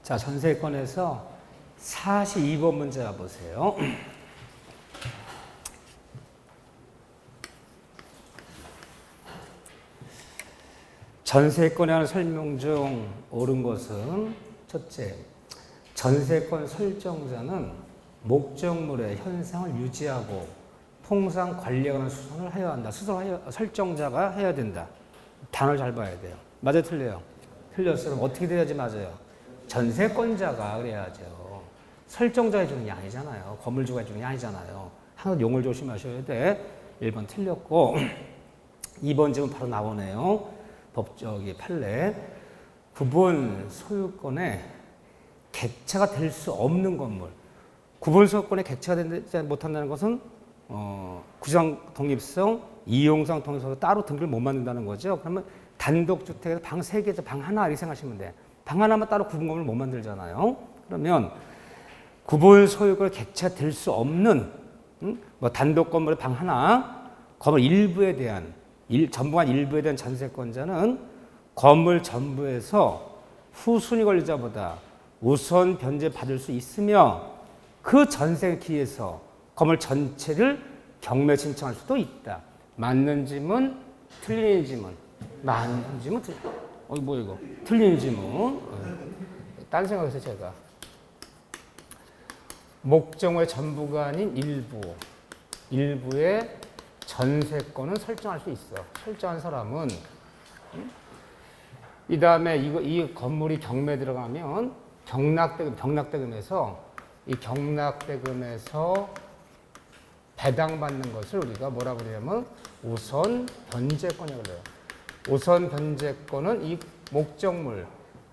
자, 전세권에서 42번 문제 보세요. 전세권에 관한 설명 중 옳은 것은 첫째, 전세권 설정자는 목적물의 현상을 유지하고 통상 관리에 관한 수선을 해야 한다. 설정자가 해야 된다. 단어를 잘 봐야 돼요. 맞아요, 틀려요? 틀렸어요. 그럼 어떻게 돼야지 맞아요? 전세권자가 그래야죠. 설정자 해주는 게 아니잖아요. 건물주가 해주는 게 아니잖아요. 항상 용을 조심하셔야 돼. 1번 틀렸고 2번 질문 바로 나오네요. 법적이 판례. 구분 소유권에 객체가 될 수 없는 건물. 구분 소유권에 객체가 되지 못한다는 것은 구상 독립성, 이용상 독립성으로 따로 등급을 못 만든다는 거죠. 그러면 단독주택에서 방 3개에서 방 하나 이렇게 생각하시면 돼. 방 하나만 따로 구분 건물을 못 만들잖아요. 그러면 구분 소유권에 객체가 될 수 없는 뭐 단독 건물의 방 하나, 건물 일부에 대한 전부한 일부에 대한 전세권자는 건물 전부에서 후순위 권리자보다 우선 변제 받을 수 있으며 그 전세에 기해서 건물 전체를 경매 신청할 수도 있다. 맞는 지문, 틀린 지문. 맞는 지문, 뭐야 이거? 틀린 지문. 딴 생각해서 제가 목적물의 전부가 아닌 일부의 전세권은 설정할 수 있어. 설정한 사람은 이 다음에 이 건물이 경매 들어가면 경락대금에서 이 경락대금에서 배당받는 것을 우리가 뭐라고 그러냐면 우선 변제권이라고 그래요. 우선 변제권은 이 목적물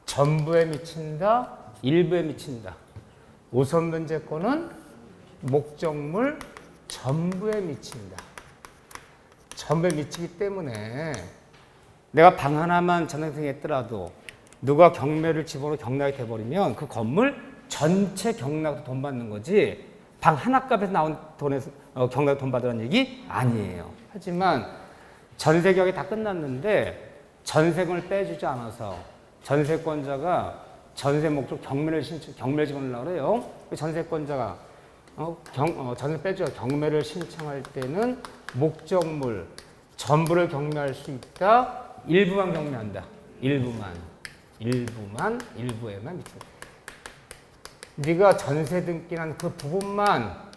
전부에 미친다, 일부에 미친다. 우선 변제권은 목적물 전부에 미친다. 전부에 미치기 때문에 내가 방 하나만 전세했더라도 누가 경매를 집어로 경락이 돼버리면 그 건물 전체 경락도 돈 받는 거지 방 하나 값에서 나온 돈에서 경락 돈 받으라는 얘기 아니에요. 하지만 전세 계약이 다 끝났는데 전세금을 빼주지 않아서 전세권자가 전세 목적 경매를 집어넣으려고 그래요. 전세권자가 전세 빼주고 경매를 신청할 때는 목적물 전부를 경매할 수 있다. 일부만 경매한다. 일부에만 미친다. 네가 전세 등기란 그 부분만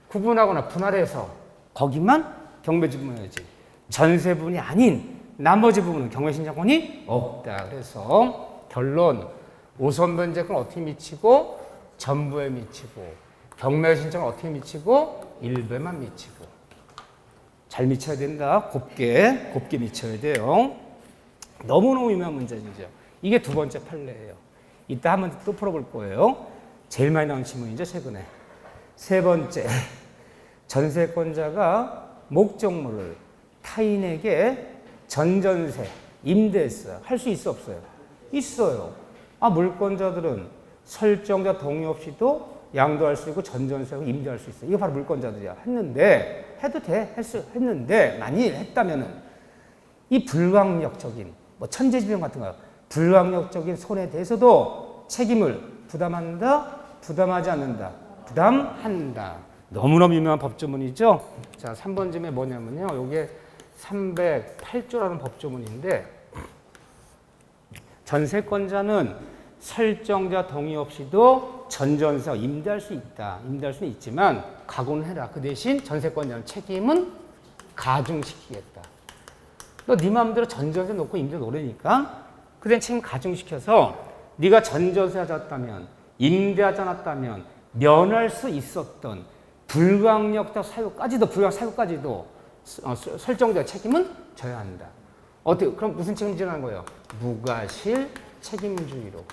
구분하거나 분할해서 거기만 경매 집어넣어야지. 전세분이 아닌 나머지 부분은 경매 신청권이 없다. 그래서 결론 우선 변제권 어떻게 미치고 전부에 미치고 경매 신청은 어떻게 미치고 일부에만 미치고 잘 미쳐야 된다. 곱게 미쳐야 돼요. 너무너무 유명한 문제죠. 이게 두 번째 판례예요. 이따 한번 또 풀어볼 거예요. 제일 많이 나온 질문이죠, 최근에. 세 번째, 전세권자가 목적물을 타인에게 전전세, 임대했어요. 할 수 있어, 없어요? 있어요. 물권자들은 설정자 동의 없이도 양도할 수 있고 전전세하고 임대할 수 있어요. 이거 바로 물권자들이야. 했는데, 해도 돼. 했는데, 만일 했다면은 이 불강력적인, 천재지변 같은 거, 불강력적인 손해에 대해서도 책임을 부담한다, 부담하지 않는다, 부담한다. 너무너무 유명한 법조문이죠. 자, 3번 질문에 뭐냐면요. 이게 308조라는 법조문인데, 전세권자는 설정자 동의 없이도 전전세 임대할 수 있다. 임대할 수는 있지만 각오는 해라. 그 대신 전세권자는 책임은 가중시키겠다. 너 네 마음대로 전전세 놓고 임대 놓으니까 그냥 책임 가중시켜서 네가 전전세 하지 않았다면 임대하지 않았다면 면할 수 있었던 불강력적 사유까지도 설정자 책임은 져야 한다. 어떻게 그럼 무슨 책임지라는 거예요? 무과실 책임주의로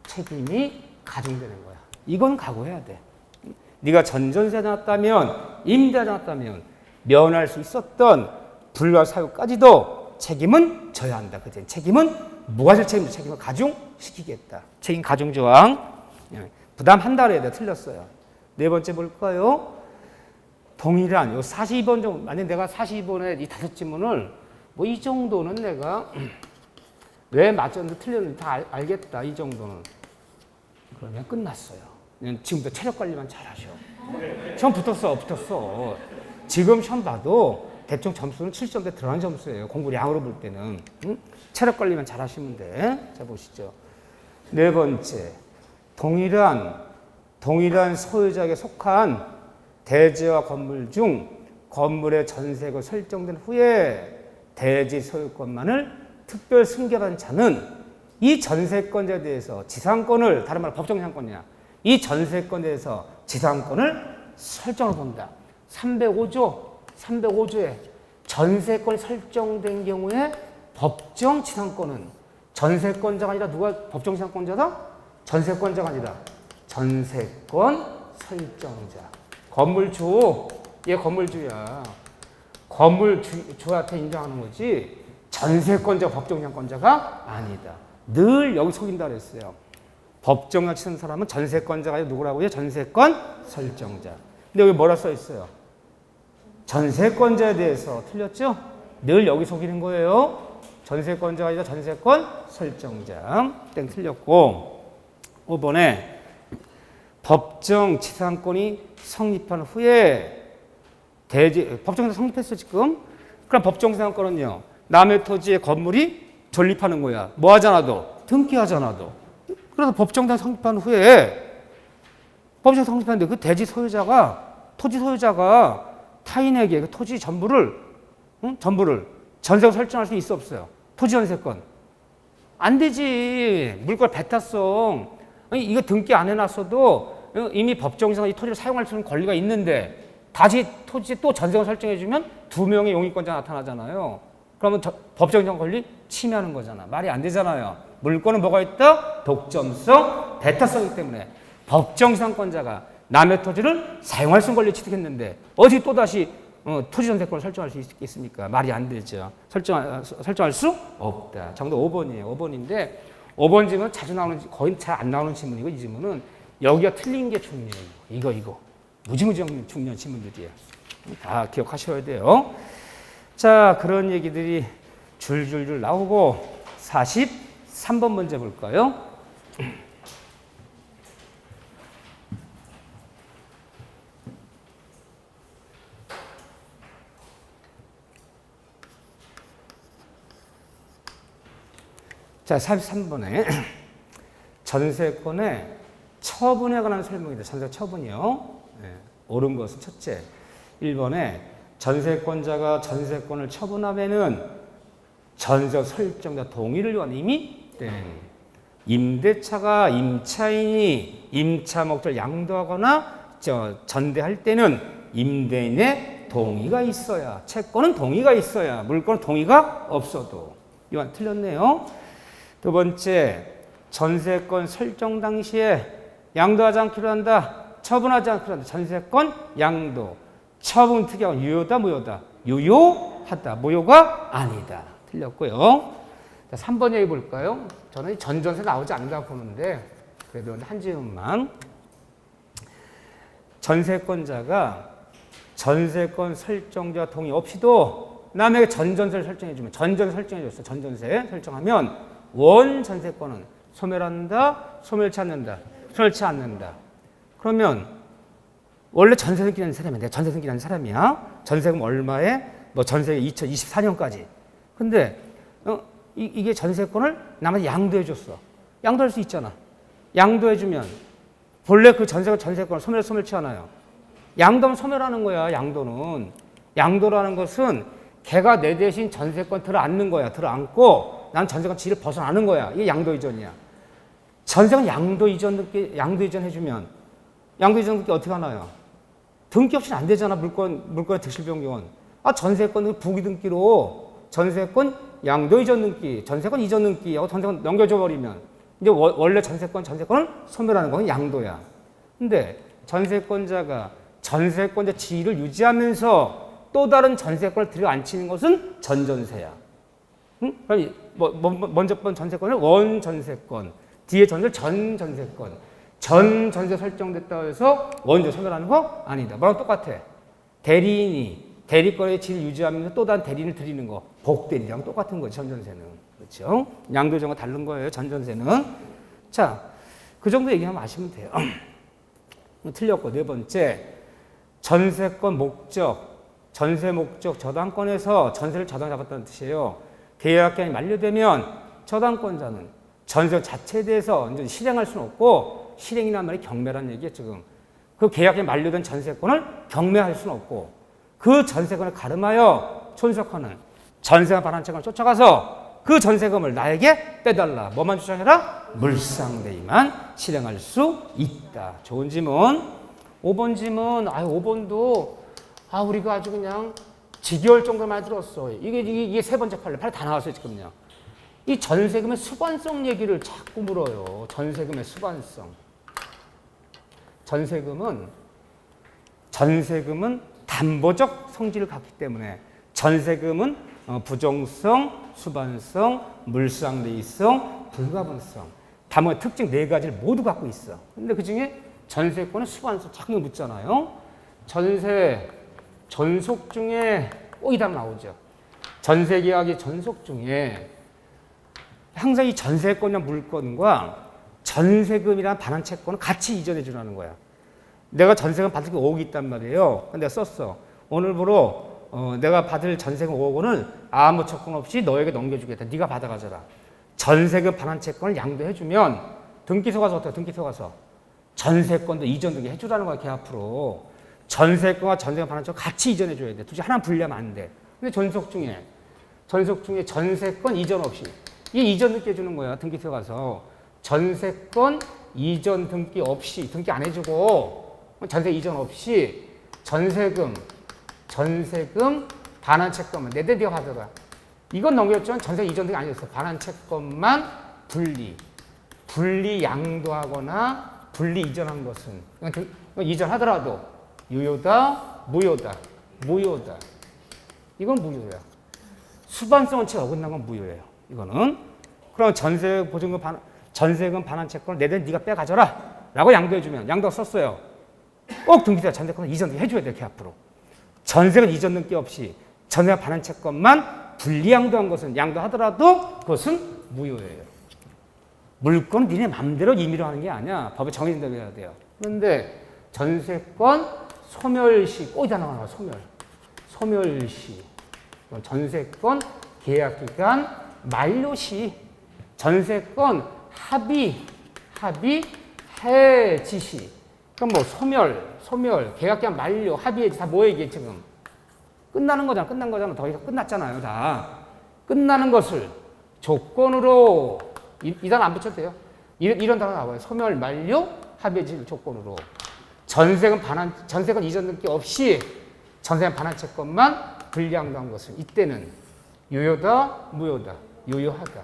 책임이 가중되는 거야. 이건 각오해야 돼. 네가 전전세 하지 않았다면 임대하지 않았다면 면할 수 있었던 불가 사유까지도 책임은 져야 한다. 그때 책임은 무과실 책임을 가중시키겠다. 책임 가중조항 부담한다 그래야 돼. 틀렸어요. 네 번째 볼까요? 동일한 요 42번 정도. 만약 내가 42번에 이 5질문을 이 정도는 내가 왜 맞췄는지 틀렸는지 다 알겠다. 이 정도는 그러면 끝났어요. 지금부터 체력 관리만 잘하셔. 시험 붙었어. 지금 시험 봐도 대충 점수는 7점대 들어간 점수예요. 공부량으로 볼 때는. 응? 체력 관리만 잘하시면 돼. 자, 보시죠. 네 번째, 동일한 소유자에게 속한 대지와 건물 중 건물의 전세가 설정된 후에 대지 소유권만을 특별 승계한 자는 이 전세권자에 대해서 지상권을, 다른 말로 법정지상권이야. 이 전세권에 대해서 지상권을 설정을 본다. 305조에 전세권이 설정된 경우에 법정 지상권은 전세권자가 아니라 누가 법정 지상권자다? 전세권자가 아니라 전세권 설정자. 건물주, 얘 건물주야. 건물주한테 인정하는 거지 전세권자, 법정 지상권자가 아니다. 늘 여기 속인다 그랬어요. 법정을 치는 사람은 전세권자가 아니라 누구라고요? 전세권 설정자. 근데 여기 뭐라 써 있어요? 전세권자에 대해서 틀렸죠? 늘 여기 속이는 거예요. 전세권자가 아니라 전세권 설정자. 땡 틀렸고 5번에 법정 지상권이 성립한 후에 법정에서 성립했어 지금. 그럼 법정 지상권은요. 남의 토지에 건물이 존립하는 거야. 뭐 하잖아도 등기하잖아도. 그래서 법정단 성립한 후에 법정 성립하는데 그 대지 소유자가 토지 소유자가 타인에게 그 토지 전부를 전세로 설정할 수 있어 없어요? 토지 전세권 안 되지. 물권 배타성. 이거 등기 안 해놨어도 이미 법정에서 이 토지를 사용할 수 있는 권리가 있는데 다시 토지 또 전세권 설정해주면 2명의 용익권자가 나타나잖아요. 그러면 법정적 권리 침해하는 거잖아. 말이 안 되잖아요. 물권은 뭐가 있다? 독점성, 배타성이기 때문에 법정지상권자가 남의 토지를 사용할 수 있는 권리를 취득했는데 어디 또다시 토지 전세권을 설정할 수 있겠습니까? 말이 안 되죠. 설정할 수 없다. 정답 5번이에요. 5번인데 5번 질문은 자주 나오는, 거의 잘 안 나오는 질문이고 이 질문은 여기가 틀린 게 중요해요. 이거. 무지무지한 중요한 질문들이에요. 다 기억하셔야 돼요. 자, 그런 얘기들이 줄줄줄 나오고 43번 문제 볼까요? 자, 43번에 전세권의 처분에 관한 설명입니다. 전세 처분이요. 네, 옳은 것은 첫째. 1번에 전세권자가 전세권을 처분하면은 전세 설정자 동의를 요한 이미 임대차가 임차인이 임차 목적을 양도하거나 전대할 때는 임대인의 동의가 있어야, 채권은 동의가 있어야, 물권은 동의가 없어도. 이건 틀렸네요. 두 번째, 전세권 설정 당시에 양도하지 않기로 한다, 처분하지 않기로 한다. 전세권 양도. 처분 특이하고 유효다, 무효다? 유효하다. 무효가 아니다. 틀렸고요. 자, 3번 얘기 볼까요? 저는 전전세 나오지 않는다고 보는데 그래도 한 질문만. 전세권자가 전세권 설정자 동의 없이도 남에게 전전세를 설정해주면, 전전세 설정해줬어. 전전세 설정하면 원전세권은 소멸한다, 소멸치 않는다, 소멸치 않는다. 그러면 원래 전세 등기하는 사람이야. 내가 전세 등기하는 사람이야. 전세금 얼마에? 뭐 전세 2024년까지. 근데 이게 전세권을 남한테 양도해줬어. 양도할 수 있잖아. 양도해주면 본래 그 전세권을 소멸치 않아요. 양도는 소멸하는 거야. 양도는. 양도라는 것은 걔가 내 대신 전세권 들어앉는 거야. 들어앉고 난 전세권 지위를 벗어나는 거야. 이게 양도 이전이야. 전세권 양도 이전 해주면 양도 이전 등기 어떻게 하나요? 등기 없이는 안 되잖아. 물권의 득실 변경은. 전세권 부기 등기로 전세권 양도 이전 등기, 전세권 이전 등기하고 전세권 넘겨줘 버리면 이제 원래 전세권을 소멸하는 건 양도야. 근데 전세권자가 전세권자 지위를 유지하면서 또 다른 전세권을 들여앉히는 것은 전전세야. 응? 그럼 먼저 번 전세권을 원전세권, 뒤에 전전세권. 전전세 설정됐다고 해서 원전 소멸하는 거 아니다. 뭐랑 똑같아. 대리인이 대리권의 지위를 유지하면서 또 다른 대리인을 드리는 거, 복대리랑 똑같은 거죠. 전전세는. 그렇죠? 양도정과 다른 거예요. 전전세는. 자, 그 정도 얘기하면 아시면 돼요. 틀렸고, 네 번째, 전세권 목적, 전세 목적 저당권에서 전세를 저당 잡았다는 뜻이에요. 계약기간이 만료되면 저당권자는 전세 자체에 대해서 이제 실행할 수는 없고, 실행이란 말이 경매란 얘기예요, 지금. 그 계약이 만료된 전세권을 경매할 수는 없고, 그 전세권을 가름하여 촌석하는 전세가 반환채권을 쫓아가서 그 전세금을 나에게 빼달라. 뭐만 주장해라? 물상대위만 실행할 수 있다. 좋은 지문. 5번 지문. 5번도 우리가 아주 그냥 지겨울 정도로 많이 들었어. 이게 세 번째 판례. 판례 다 나왔어요, 지금요. 이 전세금의 수반성 얘기를 자꾸 물어요. 전세금의 수반성. 전세금은 담보적 성질을 갖기 때문에 전세금은 부정성, 수반성, 물상대위성, 불가분성, 담보의 특징 네 가지를 모두 갖고 있어. 근데 그 중에 전세권은 수반성 자꾸 묻잖아요. 전속 중에 이 답 나오죠. 전세계약의 전속 중에 항상 이 전세권이나 물건과 전세금이란 반환채권을 같이 이전해 주라는 거야. 내가 전세금 받을 게 5억이 있단 말이에요. 내가 썼어. 오늘부로 내가 받을 전세금 5억 원을 아무 채권 없이 너에게 넘겨주겠다. 네가 받아가져라. 전세금 반환채권을 양도해주면 등기소 가서 어떻게 등기소 가서 전세권도 이전 등기 해주라는 거야. 걔 앞으로. 전세권과 전세금 반환채권 같이 이전해줘야 돼. 둘 중 하나 분리하면 안 돼. 근데 전속 중에 전세권 이전 없이 이 이전 등기 해주는 거야. 등기소 가서. 전세권 이전 등기 없이 등기 안 해주고 전세 이전 없이 전세금 반환채권만 내대 네가 받아라. 이건 넘겼지만 전세 이전 등기 아니었어. 반환채권만 분리 양도하거나 분리 이전한 것은 이전하더라도 유효다, 무효다. 이건 무효야. 수반성은 채 어긋난 건 무효예요. 이거는. 그럼 전세금 반환채권을 내대 네가 빼가져라 라고 양도해주면 양도가 썼어요. 꼭 등기소에 전세권을 이전 등기 해줘야 돼. 걔 앞으로. 전세금 이전 등기 없이 전세금 반환채권만 분리 양도한 것은 양도하더라도 그것은 무효예요. 물건은 니네 맘대로 임의로 하는 게 아니야. 법에 정해진 대로 해야 돼요. 그런데 전세권 소멸시 꼭 이 단어가 나와. 소멸시. 전세권 계약기간 만료시. 전세권 합의 해지시. 그럼 뭐 소멸, 계약기간 만료, 합의해지 다 뭐 얘기해 지금? 끝난 거잖아. 더 이상 끝났잖아요, 다. 끝나는 것을 조건으로 이 단어 안 붙여도 돼요. 이런 단어 나와요. 소멸, 만료, 합의해지 조건으로. 전세권 이전 등기 없이 전세금 반환채권만 분리양도한 것을 이때는 유효다, 무효다, 유효하다.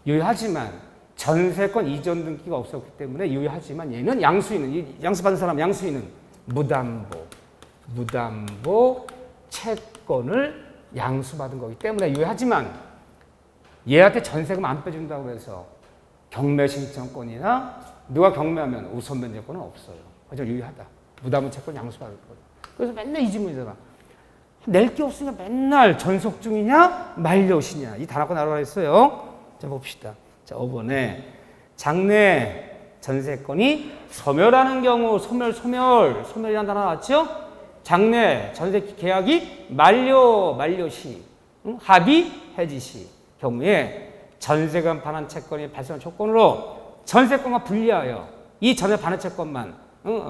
유효하지만 전세권 이전 등기가 없었기 때문에 유효하지만 얘는 양수받은 사람 양수인은 무담보 채권을 양수받은 거기 때문에 유효하지만 얘한테 전세금 안 빼준다고 해서 경매 신청권이나 누가 경매하면 우선 면제권은 없어요. 그래서 유효하다. 무담보 채권 양수받을 거예요. 그래서 맨날 이 질문이잖아. 낼 게 없으니까 맨날 전속 중이냐 만료시냐 이 단어가 나오라 했어요. 자 봅시다. 자 5번에 장래 전세권이 소멸하는 경우 소멸이라는 단어 나왔죠? 장래 전세 계약이 만료시 합의 해지시 경우에 전세금 반환 채권이 발생한 조건으로 전세권과 분리하여 이 전세 반환 채권만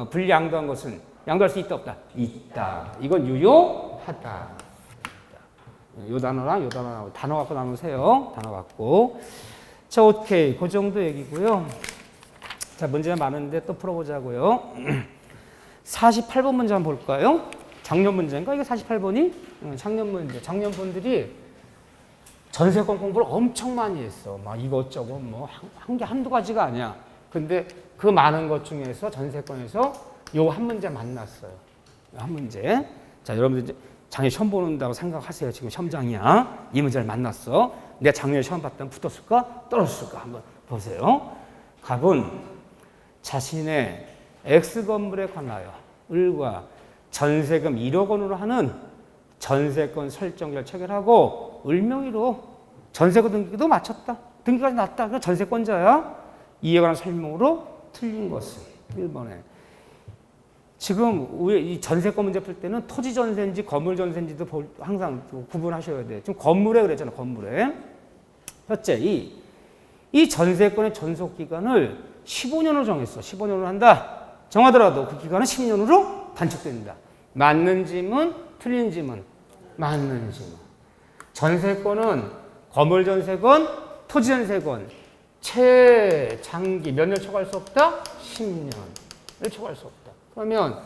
분리 양도한 것은 양도할 수 있다 없다? 있다. 이건 유효하다. 요 단어랑 요 단어 갖고 나누세요. 단어 갖고. 자, 오케이. 그 정도 얘기고요. 자, 문제가 많은데 또 풀어보자고요. 48번 문제 한번 볼까요? 작년 문제인가? 이게 48번이? 작년 문제. 작년 분들이 전세권 공부를 엄청 많이 했어. 막 이것저것 뭐 한두 가지가 아니야. 근데 그 많은 것 중에서 전세권에서 요 한 문제 만났어요. 한 문제. 자, 여러분들 이제 작년에 시험 보는다고 생각하세요. 지금 시험장이야. 이 문제를 만났어. 내가 작년에 시험 봤더니 붙었을까? 떨어졌을까? 한번 보세요. 갑은 자신의 X건물에 관하여 을과 전세금 1억 원으로 하는 전세권 설정일을 체결하고 을명의로 전세권 등기도 마쳤다. 등기까지 났다. 그 전세권자야. 이에 관한 설명으로 틀린 것은 1번에. 지금 이 전세권 문제 풀 때는 토지 전세인지 건물 전세인지도 항상 구분하셔야 돼. 지금 건물에 그랬잖아. 건물에. 첫째, 이 전세권의 전속 기간을 15년으로 정했어. 15년으로 한다. 정하더라도 그 기간은 10년으로 단축된다. 맞는 짐은 틀린 짐은 맞는 짐은. 전세권은 건물 전세권, 토지 전세권 최장기 몇 년 초과할 수 없다? 10년을 초과할 수 없다. 그러면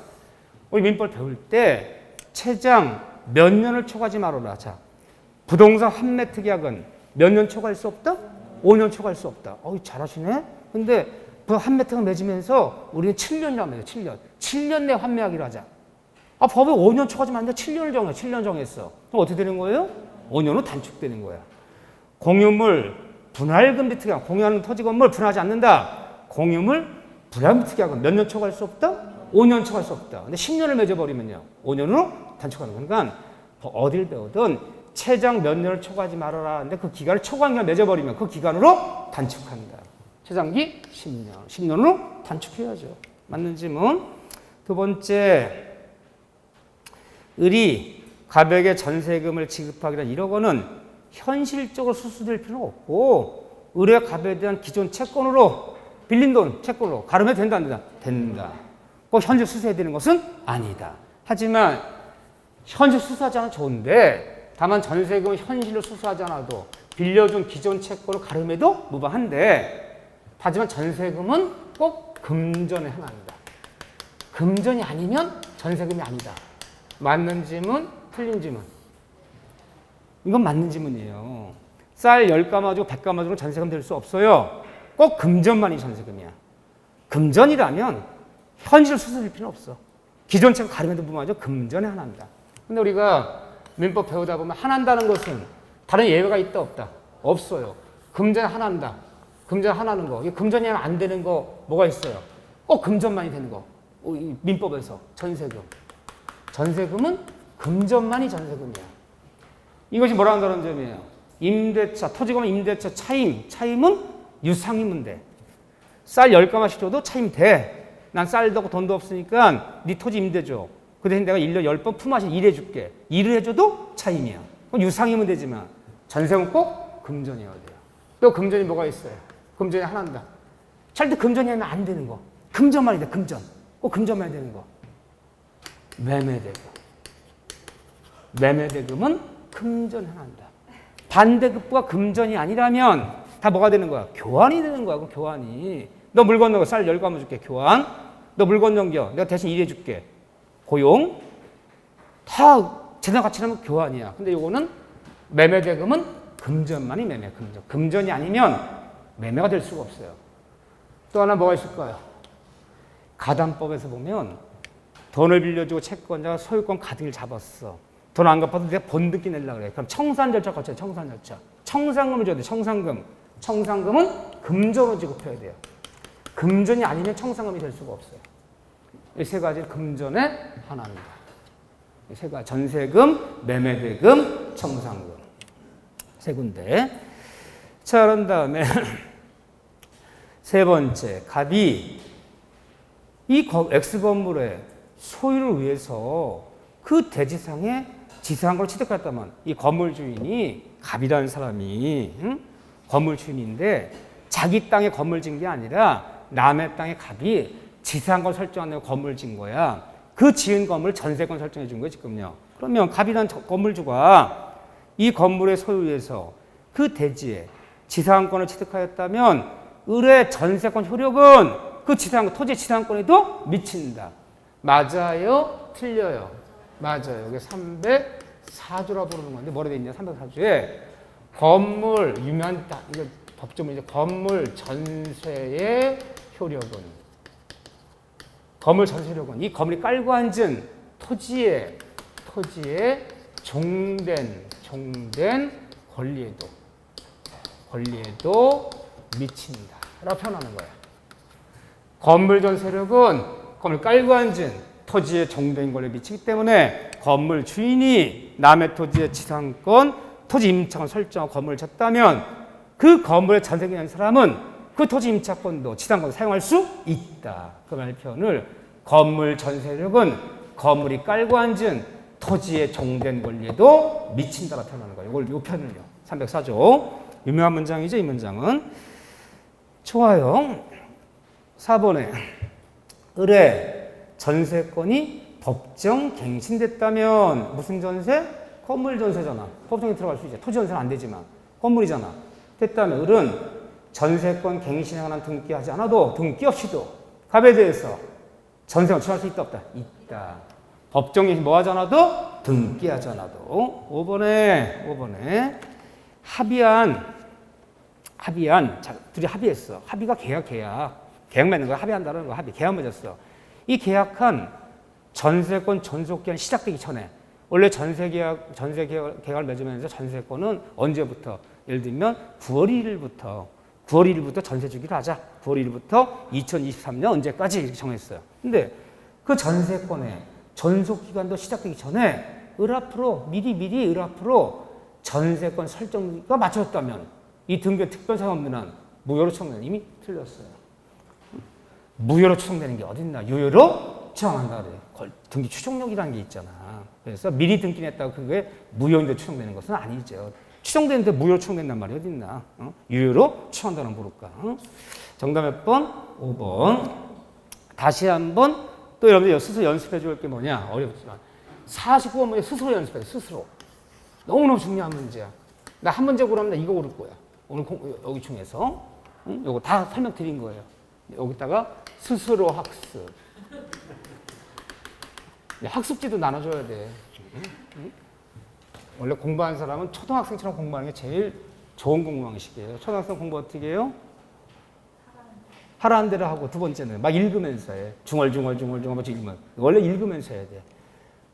우리 민법 배울 때 최장 몇 년을 초과하지 말아라. 자, 부동산 환매 특약은 몇 년 초과할 수 없다? 5년 초과할 수 없다. 잘하시네. 근데 그 환매 특약 맺으면서 우리는 7년이라고 해요. 7년. 7년 내 환매하기로 하자. 법에 5년 초과하면 안 돼. 7년을 정해. 7년 정했어. 그럼 어떻게 되는 거예요? 5년으로 단축되는 거야. 공유물 분할금지 특약. 공유하는 토지 건물 분할하지 않는다. 공유물 분할금지 특약은 몇 년 초과할 수 없다? 5년 초과할 수 없다. 근데 10년을 맺어버리면요. 5년으로 단축하는 거니까 그러니까 어딜 배우든 최장 몇 년을 초과하지 말아라. 근데 그 기간을 초과한 기간 맺어버리면 그 기간으로 단축한다. 최장기 10년. 10년으로 단축해야죠. 맞는 질문. 두 번째, 을이 갑에게 전세금을 지급하기란 1억 원은 현실적으로 수수될 필요는 없고 을의 갑에 대한 기존 채권으로 빌린 돈, 채권으로 가름해도 된다, 안 된다? 된다. 꼭 현실 수수해야 되는 것은 아니다. 하지만 현실 수수하지 않아도 좋은데 다만 전세금을 현실로 수수하지 않아도 빌려준 기존 채권을 가름해도 무방한데 하지만 전세금은 꼭 금전에 해당한다. 금전이 아니면 전세금이 아니다. 맞는 질문, 틀린 질문. 이건 맞는 질문이에요. 쌀 10가마주고 100가마주로 전세금 될 수 없어요. 꼭 금전만이 전세금이야. 금전이라면 현실 수수할 필요는 없어. 기존 채권 가름해도 무방하죠. 금전에 하나입니다. 근데 우리가 민법 배우다 보면 하나한다는 것은 다른 예외가 있다 없다? 없어요. 금전에 하나한다. 금전 하나는 거. 금전이 안 되는 거 뭐가 있어요? 꼭 금전만이 되는 거. 민법에서 전세금. 전세금은 금전만이 전세금이야. 이것이 뭐라고 한다는 점이에요? 임대차, 토지건물 임대차 차임. 차임은 유상이면 돼. 쌀 10가마씩 줘도 차임 돼. 난 쌀도 없고 돈도 없으니까 네 토지 임대 줘. 그 대신 내가 1년 10번 품앗이 일해줄게. 일을 해줘도 차임이야. 그럼 유상이면 되지만 전세금은 꼭 금전이어야 돼요. 또 금전이 뭐가 있어요? 금전이 하나인다. 절대 금전이 하면 안 되는 거. 금전만이 돼, 금전. 꼭 금전만이 되는 거. 매매대금. 매매대금은 금전 하나인다. 반대급부가 금전이 아니라면 다 뭐가 되는 거야? 교환이 되는 거야. 그럼 교환이. 너 물건 넘겨 쌀 10가마 줄게. 교환. 너 물건 넘겨. 내가 대신 일해 줄게. 고용. 다 재산 가치라면 교환이야. 근데 요거는 매매대금은 금전만이 매매. 금전. 금전이 아니면 매매가 될 수가 없어요. 또 하나 뭐가 있을까요? 가담법에서 보면 돈을 빌려주고 채권자가 소유권 가등을 잡았어. 돈 안 갚아도 내가 본등기 내려고 그래. 그럼 청산 절차 거쳐요. 청산 절차. 청산금을 줘야 돼. 청산금. 청산금은 금전으로 지급해야 돼요. 금전이 아니면 청산금이 될 수가 없어요. 이 세 가지 금전의 하나입니다. 이 세 가지 전세금, 매매대금, 청산금. 세 군데. 자, 그런 다음에 세 번째, 갑이 이 X건물의 소유를 위해서 그 대지상에 지상한 걸 취득했다면 이 건물 주인이 갑이라는 사람이 건물 주인인데 자기 땅에 건물 진 게 아니라 남의 땅에 갑이 지상한 걸 설정하는 건물 진 거야. 그 지은 건물 전세권 설정해 준 거예요, 지금요. 그러면 갑이라는 건물주가 이 건물의 소유에서 그 대지에 지상권을 취득하였다면 을의 전세권 효력은 그 지상, 토지 지상권에도 미친다. 맞아요? 틀려요? 맞아요. 여기 304조라고 부르는 건데 뭐라 돼 있냐? 304조에 건물 유명한 이거 법조문이죠. 건물 전세의 효력은 건물 전세 효력은 이 건물이 깔고 앉은 토지에 종된 권리에도 미친다. 라고 표현하는 거예요. 건물 전세력은 건물 깔고 앉은 토지에 종된 권리에 미치기 때문에 건물 주인이 남의 토지의 지상권, 토지 임차권 설정하고 건물을 졌다면 그 건물에 전세권이 있는 사람은 그 토지 임차권도 지상권 사용할 수 있다. 그 말 표현을 건물 전세력은 건물이 깔고 앉은 토지의 종된 권리에도 미친다라 표현하는 거예요. 이걸 요 표현을요. 304조. 유명한 문장이죠, 이 문장은. 좋아요. 4번에 을에 전세권이 법정 갱신됐다면 무슨 전세? 건물 전세잖아. 법정에 들어갈 수 있지. 토지 전세는 안 되지만 건물이잖아. 됐다면 을은 전세권 갱신에 관한 등기하지 않아도 등기 없이도 갑에 대해서 전세권 취할 수 있다 없다? 있다. 법정에 뭐 하지 않아도 등기하지 않아도. 5번에 합의한 자, 둘이 합의했어. 합의가 계약 맺는 거야. 합의한다는 거 합의. 계약 맺었어. 이 계약한 전세권 전속기한 시작되기 전에 원래 전세 계약을 맺으면서 전세권은 언제부터? 예를 들면 9월 1일부터 전세 주기를 하자. 9월 1일부터 2023년 언제까지 이렇게 정했어요. 근데 그 전세권의 전속 기간도 시작되기 전에 미리 을 앞으로 전세권 설정가 맞췄다면 이 등기의 특별사항 없는 한 무효로 추정되는 이미 틀렸어요. 무효로 추정되는 게 어딨나? 유효로 추정한다 그래. 등기 추정력이라는 게 있잖아. 그래서 미리 등기했다고 그게 무효인데 추정되는 것은 아니죠. 추정되는데 무효로 추정된단 말이 어딨나? 유효로 추정한다는 모를까? 정답 몇 번? 5번. 다시 한번 또 여러분들 스스로 연습해 줄 게 뭐냐? 어렵지만 49번 문제 스스로 연습해. 스스로. 너무너무 중요한 문제야. 나 한 문제 고르면 나 이거 고를 거야. 오늘 여기 중에서 요거 다 설명드린 거예요. 여기다가 스스로 학습. 학습지도 나눠줘야 돼. 원래 공부하는 사람은 초등학생처럼 공부하는 게 제일 좋은 공부 방식이에요. 초등학생 공부 어떻게 해요? 하라는 대로 하고 두 번째는 막 읽으면서 해. 중얼중얼 읽으면 원래 읽으면서 해야 돼.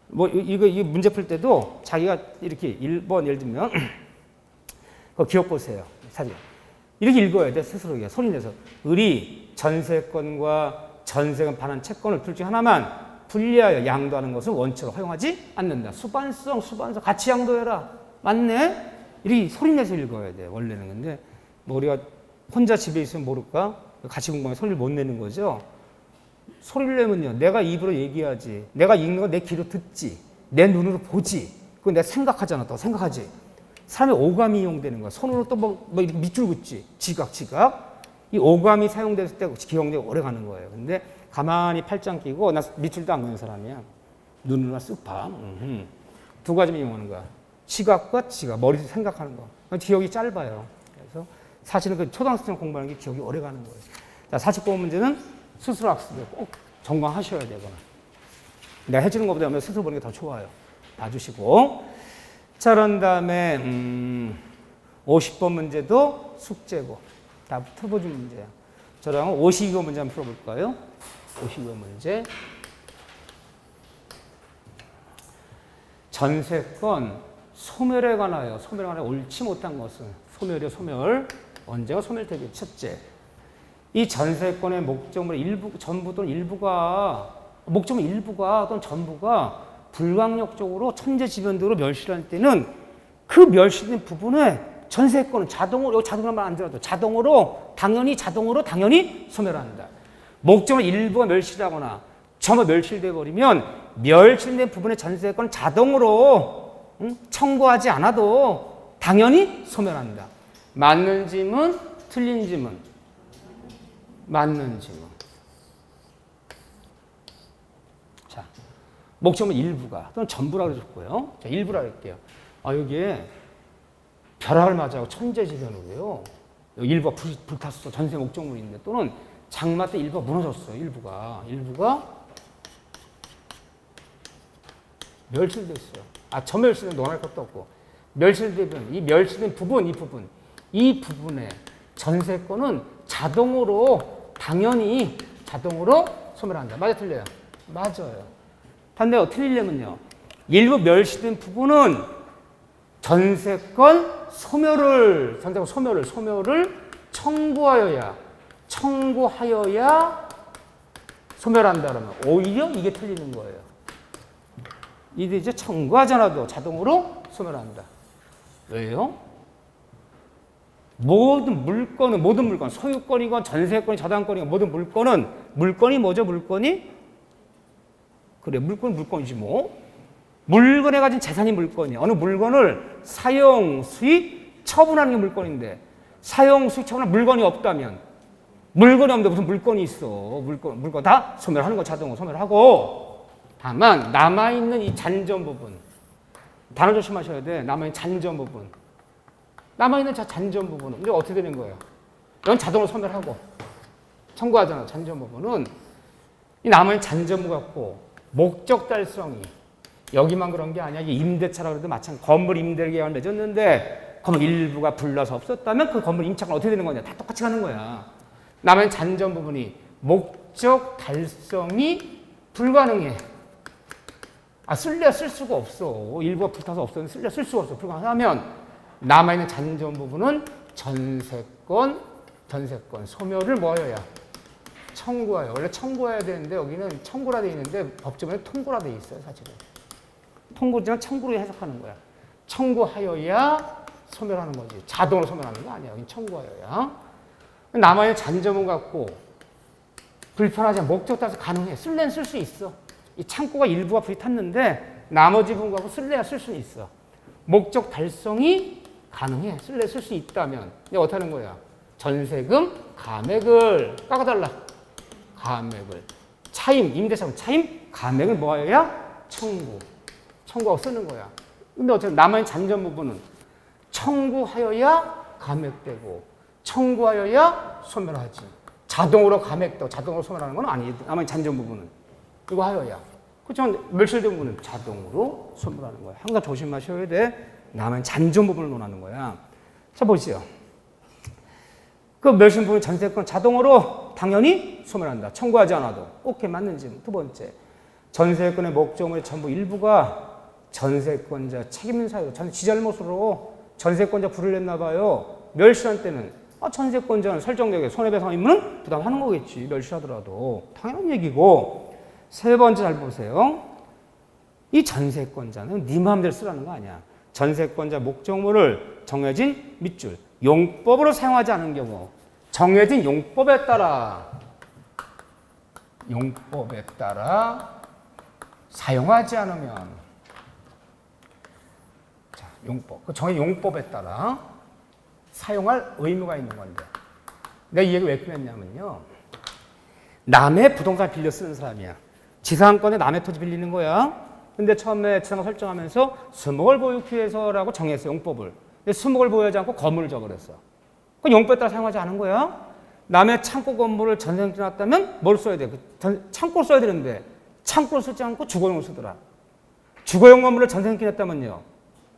뭐 이거 문제 풀 때도 자기가 이렇게 1번 예를 들면 그거 기억 보세요. 사진. 이렇게 읽어야 돼. 스스로 소리 내서. 을이 전세권과 전세금 반환 채권을 둘 중 하나만 분리하여 양도하는 것을 원칙으로 허용하지 않는다. 수반성 같이 양도해라. 맞네? 이렇게 소리 내서 읽어야 돼. 원래는. 근데 뭐 우리가 혼자 집에 있으면 모를까? 같이 공부하면 소리를 못 내는 거죠. 소리를 내면요. 내가 입으로 얘기하지. 내가 읽는 거 내 귀로 듣지. 내 눈으로 보지. 그건 내가 생각하잖아. 또 생각하지. 사람의 오감이 이용되는 거야. 손으로 또 뭐 이렇게 밑줄 긋지. 지각. 이 오감이 사용됐을 때 기억력이 오래 가는 거예요. 근데 가만히 팔짱 끼고 나 밑줄도 안 그는 사람이야. 눈으로만 쓱 봐. 두 가지만 이용하는 거야. 시각과 지각. 머리에서 생각하는 거. 기억이 짧아요. 그래서 사실은 그 초등학생 공부하는 게 기억이 오래 가는 거예요. 자, 49번 문제는 스스로 학습을 꼭 점검하셔야 되거나. 내가 해주는 것보다 스스로 보는 게 더 좋아요. 봐주시고. 자, 그런 다음에 50번 문제도 숙제고. 다 풀어보준 문제야. 저랑 52번 문제 한번 풀어볼까요? 52번 문제. 전세권 소멸에 관하여 옳지 못한 것은 소멸. 언제가 소멸되기? 첫째. 이 전세권의 목적물 전부 또는 일부가 또는 전부가 불강력적으로 천재지변도로 멸실할 때는 그 멸실된 부분에 전세권은 자동으로 안 들어도 자동으로 당연히 소멸한다. 목적물 일부가 멸실하거나 전부 멸실돼 버리면 멸실된 부분의 전세권은 자동으로 청구하지 않아도 당연히 소멸한다. 맞는 지문, 틀린 지문. 맞는 지문. 자, 목적물 일부가 또는 전부라고 해줬고요. 자, 일부라고 할게요. 여기에 벼락을 맞아요. 천재지변으로요. 여기 일부가 불탔어. 전세 목적물인데 또는 장마 때 일부가 무너졌어요. 일부가 멸실됐어요. 저멸실은 논할 것도 없고 멸실되면 이 멸실된 부분 이 부분에 전세권은 당연히 자동으로 소멸한다. 맞아 틀려요? 맞아요. 반대로 틀리려면요. 일부 멸실된 부분은 전세권 소멸을 청구하여야 소멸한다 그러면 오히려 이게 틀리는 거예요. 이제 청구하지 않아도 자동으로 소멸한다. 왜요? 모든 물건, 소유권이건 전세권이 저당권이건 모든 물건이 뭐죠? 물건이? 그래, 물건이지 뭐. 물건에 가진 재산이 물건이야. 어느 물건을 사용, 수익, 처분하는 게 물건인데 사용, 수익, 처분하는 물건이 없다면 물건이 없는데 무슨 물건이 있어. 물건 다 소멸하는 거 자동으로 소멸하고 다만 남아있는 이 잔존 부분 단어 조심하셔야 돼. 남아있는 잔존 부분. 남아있는 잔존 부분은 이제 어떻게 되는 거예요? 이건 자동으로 소멸하고 청구하잖아. 잔존 부분은 이 남아있는 잔존부 갖고 목적 달성이 여기만 그런 게 아니야. 이게 임대차라고 해도 마찬가지. 건물 임대 계약을 맺었는데 건물 일부가 불나서 없었다면 그 건물 임차가 어떻게 되는 거냐? 다 똑같이 가는 거야. 남아있는 잔존 부분이 목적 달성이 불가능해. 쓸래야 쓸 수가 없어. 일부가 불타서 없었는데 쓸래야 쓸 수가 없어. 불가능하면 남아있는 잔존 부분은 전세권 소멸을 뭐 하여야? 청구하여. 원래 청구해야 되는데 여기는 청구라 돼 있는데 법조문에 통구라 돼 있어요. 사실은. 통구지만 청구로 해석하는 거야. 청구하여야 소멸하는 거지. 자동으로 소멸하는 거 아니야. 여기 청구하여야. 남아있는 잔존문 갖고 불편하지 않아. 목적 따라서 가능해. 쓸래는 쓸 수 있어. 이 창고가 일부가 불이 탔는데 나머지 부분 갖고 쓸래야 쓸 수 있어. 목적 달성이 가능해. 쓸래 쓸 수 있다면 이제 어떻게 하는 거야? 전세금 감액을 깎아달라. 감액을 차임 임대차금 차임 감액을 뭐 하여야? 청구하고 쓰는 거야. 근데 어쨌든 남아있는 잔존 부분은 청구하여야 감액되고 청구하여야 소멸하지. 자동으로 감액되고 자동으로 소멸하는 건 아니에요. 남아있는 잔존 부분은 이거 하여야. 그렇지만 멸실된 부분은 자동으로 소멸하는 거야. 항상 조심하셔야 돼. 남은 잔존 부분을 논하는 거야. 자, 보시죠. 그 멸실 부분 전세권 자동으로 당연히 소멸한다. 청구하지 않아도. 오케이, 맞는지. 두 번째. 전세권의 목적물의 전부 일부가 전세권자 책임있는 사유로 지잘못으로 전세권자 불을 냈나 봐요. 멸실한 때는 전세권자는 설정되게 손해배상 의무는 부담하는 거겠지. 멸실하더라도. 당연한 얘기고. 세 번째 잘 보세요. 이 전세권자는 네 마음대로 쓰라는 거 아니야. 전세권자 목적물을 정해진 밑줄, 용법으로 사용하지 않은 경우 정해진 용법에 따라 사용하지 않으면 자, 용법. 그 정해진 용법에 따라 사용할 의무가 있는 건데 내가 이 얘기 왜 꺼냈냐면요. 남의 부동산 빌려 쓰는 사람이야. 지상권에 남의 토지 빌리는 거야. 근데 처음에 지상권 설정하면서 수목을 보유하기 위해서라고 정했어요. 용법을. 근데 수목을 보유하지 않고 건물을 적어냈어. 그 용법에 따라 사용하지 않은 거야. 남의 창고 건물을 전세금 지났다면 뭘 써야 돼? 창고를 써야 되는데 창고를 쓰지 않고 주거용을 쓰더라. 주거용 건물을 전세금 지냈다면요.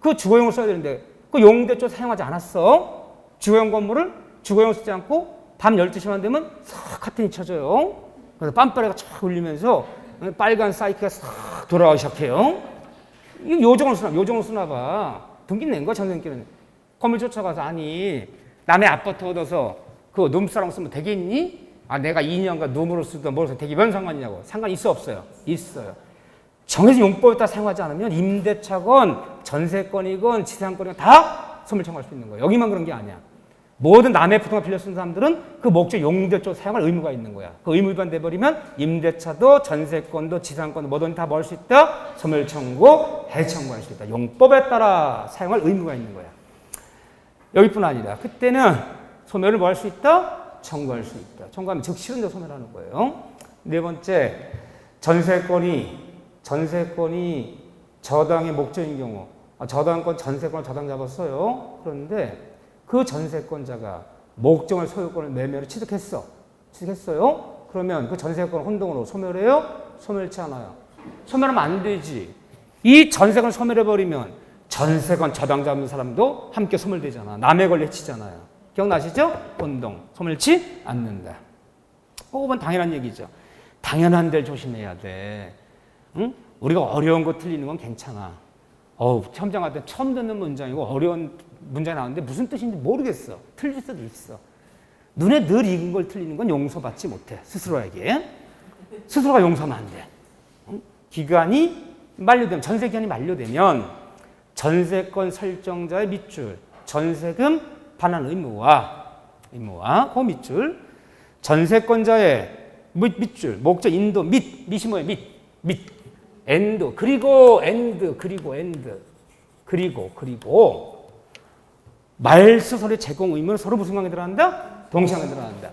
그 주거용을 써야 되는데 그 용대조 사용하지 않았어. 주거용 건물을 주거용 쓰지 않고 밤 12시만 되면 싹 카튼이 쳐져요. 그래서 빰빠레가 쫙 울리면서 빨간 사이클가 싹 돌아가기 시작해요. 이거 요정을 쓰나 봐. 등기 낸 거야, 전세금기는. 건물 쫓아가서 아니 남의 아파트 얻어서 그 룸사롱 쓰면 되겠니? 내가 2년간 룸으로 쓰던 뭘 써도 되게 면 상관이냐고. 상관 있어 없어요? 있어요. 정해진 용법에 따라 사용하지 않으면 임대차건 전세권이건 지상권이건 다 소멸 청구할 수 있는 거예요. 여기만 그런 게 아니야. 모든 남의 부동산 빌려 쓰는 사람들은 그 목적 용대조 사용할 의무가 있는 거야. 그 의무 위반돼버리면 임대차도 전세권도 지상권도 뭐든 다 뭐 할 수 있다? 소멸 청구, 해청구할 수 있다. 용법에 따라 사용할 의무가 있는 거야. 여기뿐 아니라 그때는 소멸을 뭐 할 수 있다? 청구할 수 있다. 청구하면 즉 싫은 데 소멸하는 거예요. 네 번째, 전세권이 저당의 목적인 경우 저당권 전세권을 저당 잡았어요. 그런데 그 전세권자가 목적물 소유권을 매매로 취득했어요. 그러면 그 전세권 혼동으로 소멸해요? 소멸치 않아요. 소멸하면 안 되지. 이 전세권 소멸해버리면 전세권 저당 잡는 사람도 함께 소멸되잖아. 남의 권리 해치잖아요. 기억나시죠? 혼동, 소멸치 않는다. 그건 당연한 얘기죠. 당연한 데를 조심해야 돼. 응? 우리가 어려운 거 틀리는 건 괜찮아. 시험장 때 처음 듣는 문장이고 어려운 문장이 나오는데 무슨 뜻인지 모르겠어. 틀릴 수도 있어. 눈에 늘 익은 걸 틀리는 건 용서받지 못해. 스스로에게. 스스로가 용서하면 안 돼. 응? 기간이 만료되면, 전세 기간이 만료되면 전세권 설정자의 밑줄, 전세금 반환 의무와 그 밑줄 전세권자의 밑줄 목적 인도 밑이 뭐예요? 밑 엔드 그리고 말소설의 제공 의무는 서로 무슨 관계 들어간다? 동시에 들어간다.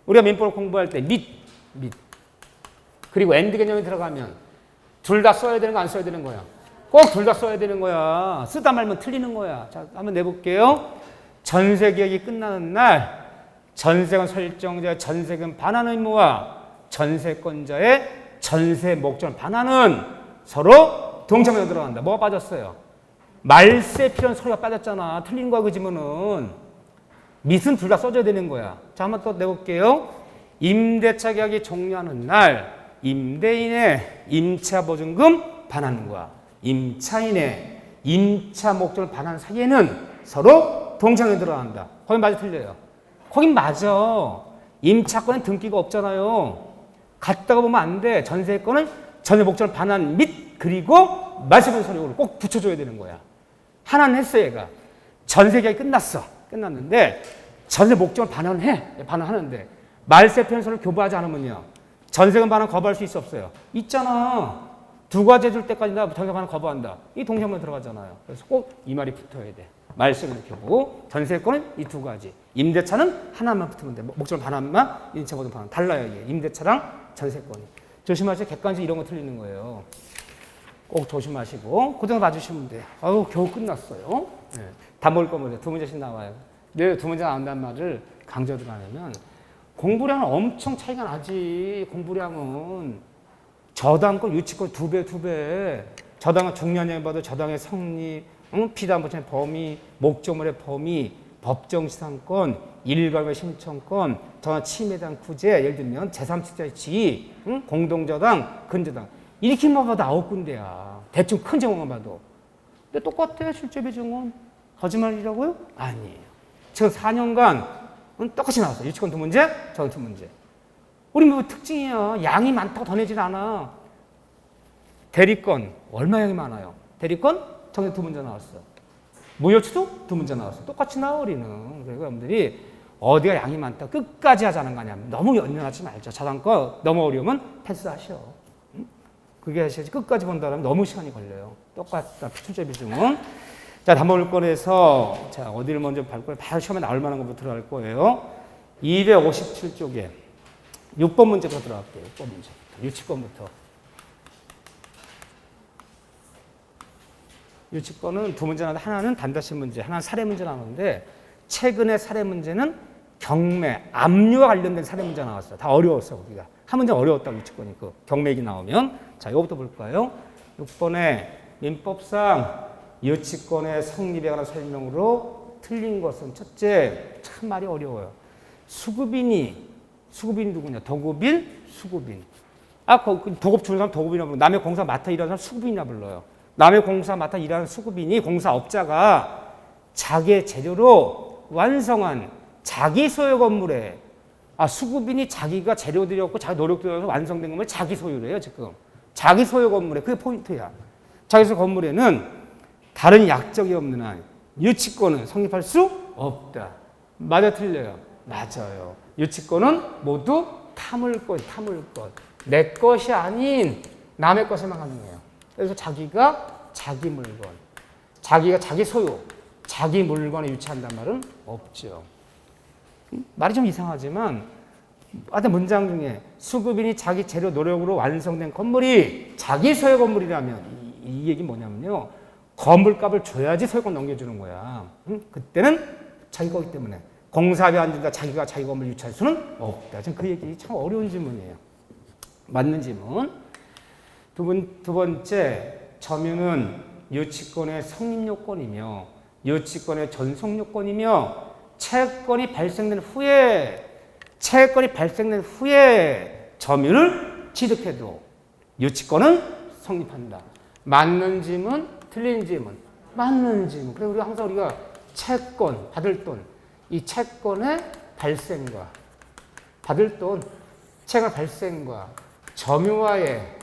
우리가 민법을 공부할 때 밑 그리고 엔드 개념이 들어가면 둘 다 써야 되는 거 안 써야 되는 거야? 꼭 둘 다 써야 되는 거야. 쓰다 말면 틀리는 거야. 자, 한번 내볼게요. 전세 계약이 끝나는 날 전세권 설정자의 전세금 반환 의무와 전세권자의 전세 목적을 반환은 서로 동시에 들어간다. 뭐가 빠졌어요? 말세 필요한 소리가 빠졌잖아. 틀린 거야 그 지문은. 밑은 둘 다 써줘야 되는 거야. 자, 한번 또 내볼게요. 임대차 계약이 종료하는 날 임대인의 임차 보증금 반환과 임차인의 임차 목적을 반환 사이에는 서로 동시에 들어간다. 거긴 맞아 틀려요? 거긴 맞아. 임차권은 등기가 없잖아요. 갔다가 보면 안 돼. 전세권은 전세 목적을 반환 및 그리고 말세권 서류를 꼭 붙여줘야 되는 거야. 하나는 했어 얘가. 전세 계약이 끝났는데 전세 목적을 반환하는데 말세 편서를 교부하지 않으면요. 전세금 반환 거부할 수 있어 없어요? 있잖아. 두 가지 해줄 때까지 나 전세 반환 거부한다. 이 동시에 들어가잖아요. 그래서 꼭 이 말이 붙어야 돼. 말세금 교부, 전세권은 이 두 가지. 임대차는 하나만 붙으면 돼. 목적을 반환만, 임차 보증 반환. 달라요 이게. 임대차랑 전세권이. 조심하세요. 객관식 이런 거 틀리는 거예요. 꼭 조심하시고 고등 봐주시면 돼요. 아우 겨우 끝났어요. 네. 다 모을 거면 두 문제씩 나와요. 네, 두 문제 나온다는 말을 강조를 안 하면 공부량은 엄청 차이가 나지. 공부량은 저당권 유치권 두 배. 저당은 중요한 봐도 저당의 성립, 피담보증의 범위, 목적물의 범위, 법정시상권, 일괄의 신청권, 저당 침해당 구제, 예를 들면 제3책자의 지위, 공동저당, 근저당. 이렇게만 봐도 9군데야. 대충 큰 제목만 봐도. 근데 똑같아, 실제 비중은. 거짓말이라고요? 아니에요. 지금 4년간 똑같이 나왔어. 유치권 두 문제, 저당 두 문제. 우리 뭐 특징이야. 양이 많다고 더 내질 않아. 대리권, 얼마 양이 많아요? 대리권, 저당 두 문제 나왔어. 무효추도 두 문제 나왔어. 똑같이 나와, 우리는. 그리고 여러분들이 어디가 양이 많다 끝까지 하자는 거 아니야. 너무 연연하지 말자. 자당권 너무 어려우면 패스하셔. 그게 하셔야지. 끝까지 본다면 너무 시간이 걸려요. 똑같다. 출제 비중은. 자, 담보물권에서 자, 어디를 먼저 볼 거예요? 바로 시험에 나올 만한 것부터 들어갈 거예요. 257쪽에 6번 문제부터 들어갈게요. 6번 문제부터. 유치권부터. 유치권은 두 문제 나는데 하나는 단다시 문제, 하나는 사례 문제 나오는데 최근에 사례 문제는 경매, 압류와 관련된 사례 문제 나왔어요. 다 어려웠어, 거기가. 한 문제 어려웠다고 유치권이 그 경매 얘기 나오면. 자, 이거부터 볼까요? 6번에 민법상 유치권의 성립에 관한 설명으로 틀린 것은 첫째, 참 말이 어려워요. 수급인이 누구냐? 도급인, 수급인. 도급 주는 사람 도급이라고 부르고 남의 공사 맡아 일하는 사람 수급인이라 불러요. 남의 공사 맡아 일하는 수급인이 공사업자가 자기의 재료로 완성한 자기 소유 건물에 수급인이 자기가 재료 들였고 자기 노력 들여서 완성된 건물 자기 소유래요 지금. 자기 소유 건물에 그게 포인트야. 자기 소유 건물에는 다른 약정이 없는 한 유치권은 성립할 수 없다. 맞아 틀려요? 맞아요. 유치권은 모두 타물권. 내 것이 아닌 남의 것에만 가능해요. 그래서 자기가 자기 물건, 자기가 자기 소유, 자기 물건에 유치한단 말은 없죠. 말이 좀 이상하지만 하여튼 문장 중에 수급인이 자기 재료 노력으로 완성된 건물이 자기 소유 건물이라면 이 얘기 뭐냐면요. 건물값을 줘야지 소유권 넘겨주는 거야. 그때는 자기 거기 때문에 공사비 안 준다 자기가 자기 건물 유치할 수는 없다. 지금 그 얘기 참 어려운 질문이에요. 맞는 질문. 두 번째, 점유는 유치권의 성립 요건이며 유치권의 전속 요건이며 채권이 발생된 후에 점유를 취득해도 유치권은 성립한다. 맞는 질문, 틀린 질문. 맞는 질문. 그래서 우리가 채권, 받을 돈, 이 채권의 발생과 받을 돈, 채권 발생과 점유와의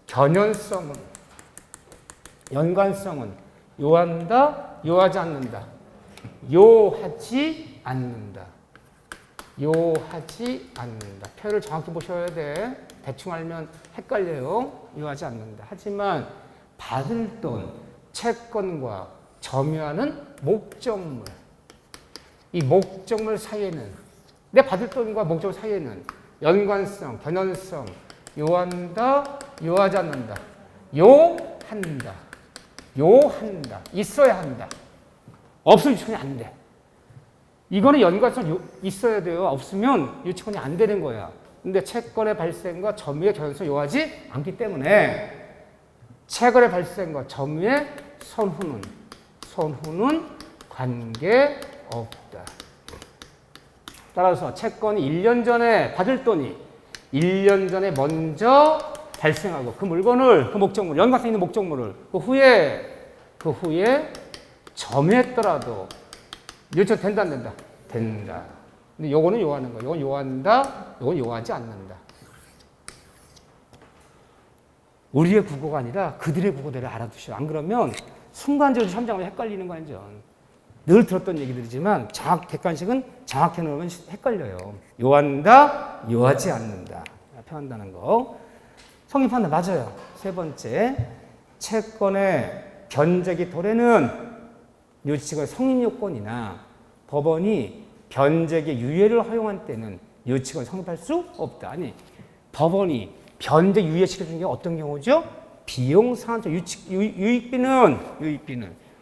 견연성은, 연관성은 요한다, 요하지 않는다. 요하지 않는다. 요하지 않는다. 표현을 정확히 보셔야 돼. 대충 알면 헷갈려요. 요하지 않는다. 하지만 받을 돈, 채권과 점유하는 목적물. 이 목적물 사이에는, 내 받을 돈과 목적물 사이에는 연관성, 견연성, 요한다, 요하지 않는다. 요한다. 요한다. 있어야 한다. 없으면 유치권이 안 돼. 이거는 연관성 있어야 돼요. 없으면 유치권이 안 되는 거야. 근데 채권의 발생과 점유의 견연성 요하지 않기 때문에 채권의 발생과 점유의 선후는 관계 없다. 따라서 채권이 1년 전에 받을 돈이 1년 전에 먼저 발생하고 그 물건을, 그 목적물, 연관성 있는 목적물을 그 후에 점유했더라도 유치권 된다 안 된다? 된다. 근데 요거는 요하는 거야. 요건 요한다, 요건 요하지 않는다. 우리의 국어가 아니라 그들의 국어대로 알아두시오. 안 그러면 순간적으로 현장으로 헷갈리는 거 아니죠. 늘 들었던 얘기들이지만 객관식은 정확히 해놓으면 헷갈려요. 요한다, 요하지 않는다. 표현한다는 거. 성립한다. 맞아요. 세 번째, 채권의 변제기 도래는 유치권 성립 요건이나 법원이 변제기 유예를 허용한 때는 유치권 성립할 수 없다. 아니, 법원이 변제 유예시켜준 게 어떤 경우죠? 비용상한증, 유익비는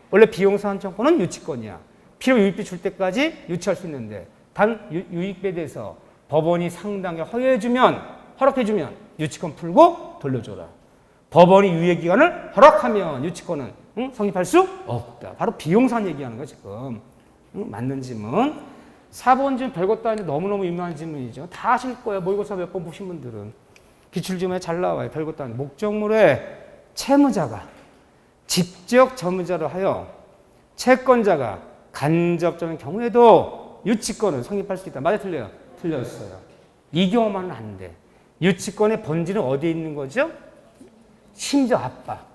원래 비용상한증권은 유치권이야. 필요 유익비 줄 때까지 유치할 수 있는데 단 유익비에 대해서 법원이 상당히 허락해주면 유치권 풀고 돌려줘라. 법원이 유예기간을 허락하면 유치권은 성립할 수 없다. 바로 비용상 얘기하는 거야 지금. 맞는 질문. 4번 질문 별것도 아닌데 너무너무 유명한 질문이죠. 다 아실 거예요. 모의고사 몇 번 보신 분들은. 기출질문에 잘 나와요. 별것도 아니고. 목적물의 채무자가 직접 점유자로 하여 채권자가 간접적인 경우에도 유치권은 성립할 수 있다. 맞아 틀려요? 틀렸어요. 이 경우만은 안 돼. 유치권의 본질은 어디에 있는 거죠? 심지어 압박.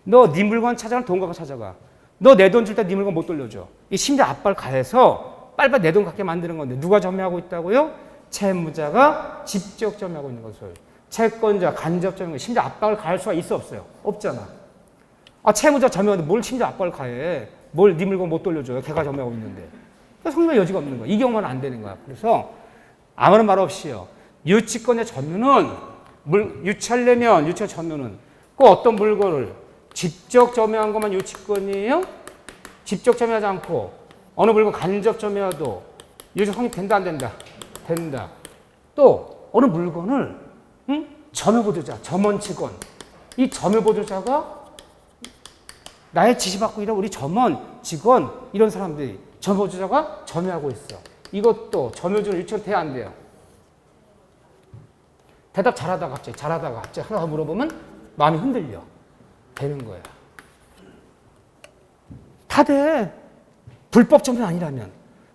너 네 물건 찾아가, 돈 갖고 찾아가. 너 내 돈 줄 때 네 물건 못 돌려줘. 이 심지어 압박을 가해서 빨리빨리 내 돈 갖게 만드는 건데 누가 점유하고 있다고요? 채무자가 직접 점유하고 있는 것을. 채권자, 간접 점유, 심지어 압박을 가할 수가 있어 없어요? 없잖아. 아, 채무자 점유하는데 뭘 심지어 압박을 가해? 뭘 네 물건 못 돌려줘요? 걔가 점유하고 있는데. 성립의 여지가 없는 거야. 이 경우만 안 되는 거야. 그래서 아무런 말 없이요. 유치권의 점유는 유치하려면 유치권 점유는 꼭 어떤 물건을 직접 점유한 것만 유치권이에요? 직접 점유하지 않고 어느 물건 간접 점유해도 유치권 성립된다 안 된다? 된다. 또 어느 물건을 점유보조자, 점원직원 이 점유보조자가 나의 지시받고 일하는 우리 점원, 직원 이런 사람들이 점유보조자가 점유하고 있어. 이것도 점유주는 유치권 돼야 안 돼요? 대답 잘하다가 갑자기 하나 더 물어보면 마음이 흔들려. 되는 거야. 다 돼. 불법 점유 아니라면.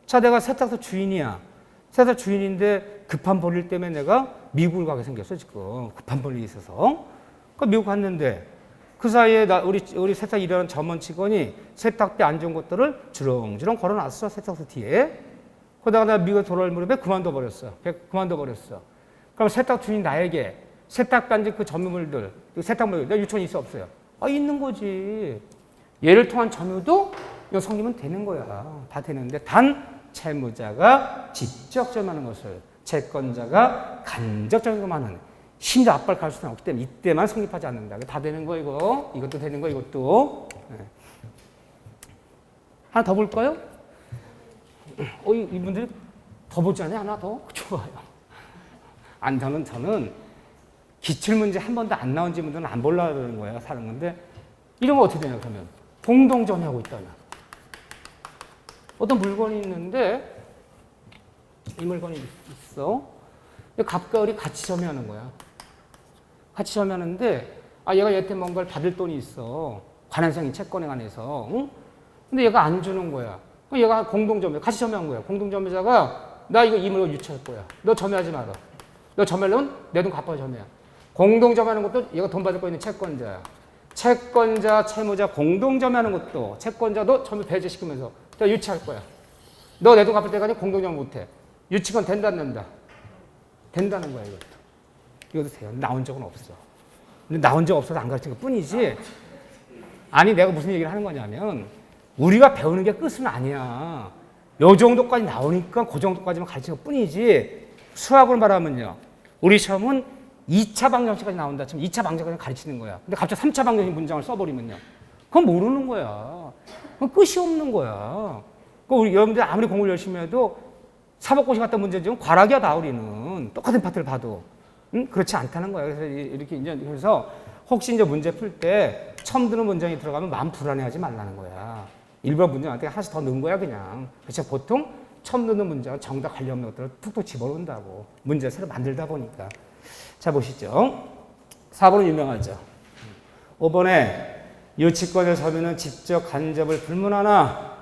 자, 내가 세탁소 주인이야. 세탁소 주인인데 급한 볼일 때문에 내가 미국을 가게 생겼어, 지금. 급한 볼일이 있어서. 그 미국 갔는데 그 사이에 우리 세탁 일하는 점원 직원이 세탁대 안 좋은 것들을 주렁주렁 걸어놨어, 세탁소 뒤에. 그러다가 내가 미국에 돌아올 무렵에 그만둬 버렸어. 그럼 세탁 주인 나에게 세탁단지 그 점유물들, 세탁물, 내 유치원이 있어 없어요? 아, 있는 거지. 얘를 통한 점유도 이거 성립은 되는 거야. 다 되는데 단 채무자가 직접 점유하는 것을 채권자가 간접 점유하는 심지어 압박을 가할 수는 없기 때문에 이때만 성립하지 않는다. 다 되는 거 이거. 이것도 되는 거 이것도. 네. 하나 더 볼까요? 이분들이 더 보지 않냐? 하나 더? 좋아요. 저는 기출문제 한 번도 안 나온 질문들은 안 보려고 그러는 거예요. 사는 건데 이런 거 어떻게 되냐 그러면 공동점유하고 있다나 어떤 물건이 있는데 이 물건이 있어. 갑과 을이 같이 점유하는 거야. 같이 점유하는데 얘가 얘한테 뭔가를 받을 돈이 있어. 관한상인 채권에 관해서. 응? 근데 얘가 안 주는 거야. 그럼 얘가 공동점유 같이 점유한 거야. 공동점유자가 나 이 물건 유치할 거야. 너 점유하지 마라. 너 점유하려면 내 돈 갚아야 점유야. 공동점유하는 것도 얘가 돈 받을 거 있는 채권자야. 채권자, 채무자 공동점유하는 것도 채권자도 점유 배제시키면서 내가 유치할 거야. 너 내 돈 갚을 때까지 공동정을 못해. 유치권 된다 안 된다? 된다는 거야 이것도. 이것도 돼요. 나온 적은 없어. 근데 나온 적 없어서 안 가르친 것 뿐이지. 아니 내가 무슨 얘기를 하는 거냐면 우리가 배우는 게 끝은 아니야. 요 정도까지 나오니까 그 정도까지만 가르치는 것 뿐이지. 수학을 말하면요. 우리 시험은 2차 방정식까지 나온다 치면 2차 방정식까지 가르치는 거야. 근데 갑자기 3차 방정식 문장을 써버리면요. 그건 모르는 거야. 그건 끝이 없는 거야. 우리 여러분들 아무리 공부를 열심히 해도 사법고시 같은 문제지만 과락이야 다 우리는. 똑같은 파트를 봐도. 그렇지 않다는 거야. 그래서 이렇게 이제 그래서 혹시 이제 문제 풀 때 처음 드는 문장이 들어가면 마음 불안해하지 말라는 거야. 일부러 문장한테 하나씩 더 넣은 거야 그냥. 그래서 보통 처음 듣는 문장은 정답 관련 없는 것들을 툭툭 집어넣는다고. 문제 새로 만들다 보니까. 자 보시죠. 4번은 유명하죠. 5번에 유치권의 점유는 직접 간접을 불문하나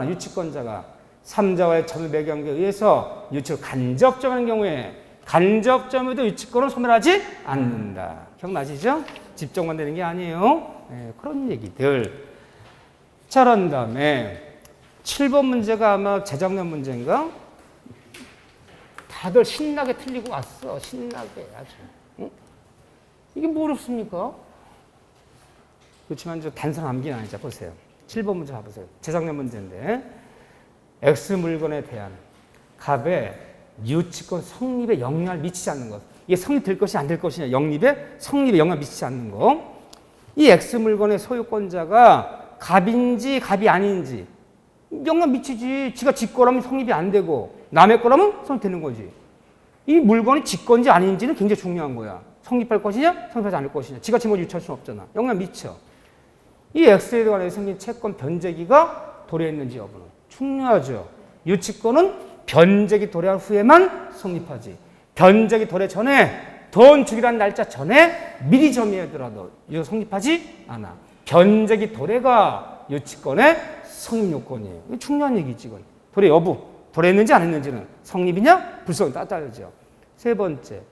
유치권자가 3자와의 점유 매경에 의해서 유치를 간접점하는 경우에 간접점에도 유치권을 소멸하지 않는다. 기억나시죠? 직접만 되는 게 아니에요. 네, 그런 얘기들. 자, 그런 다음에 7번 문제가 아마 재작년 문제인가? 다들 신나게 틀리고 왔어. 신나게 아주. 응? 이게 뭐 어렵습니까? 그렇지만 저 단순 암기는 아니죠. 보세요. 7번 문제 봐보세요. 재작년 문제인데 X 물건에 대한 갑의 유치권 성립에 영향을 미치지 않는 것. 이게 성립될 것이 안 될 것이냐. 성립에 영향을 미치지 않는 거. 이 X 물건의 소유권자가 갑인지 갑이 아닌지 영향 미치지. 지가 지 거라면 성립이 안 되고 남의 거라면 성립되는 거지. 이 물건이 지 건지 아닌지는 굉장히 중요한 거야. 성립할 것이냐 성립하지 않을 것이냐. 지가 지금 유치할 수는 없잖아. 영향 미쳐. 이 X에 관해 생긴 채권 변제기가 도래했는지 여부는 중요하죠. 유치권은 변제기 도래한 후에만 성립하지. 변제기 도래 전에 돈 주기란 날짜 전에 미리 점유하더라도 이거 성립하지 않아. 변제기 도래가 유치권의 성립 요건이에요. 이거 중요한 얘기지 이건. 도래 여부, 도래했는지 안 했는지는 성립이냐 불성이 따져야죠. 세 번째,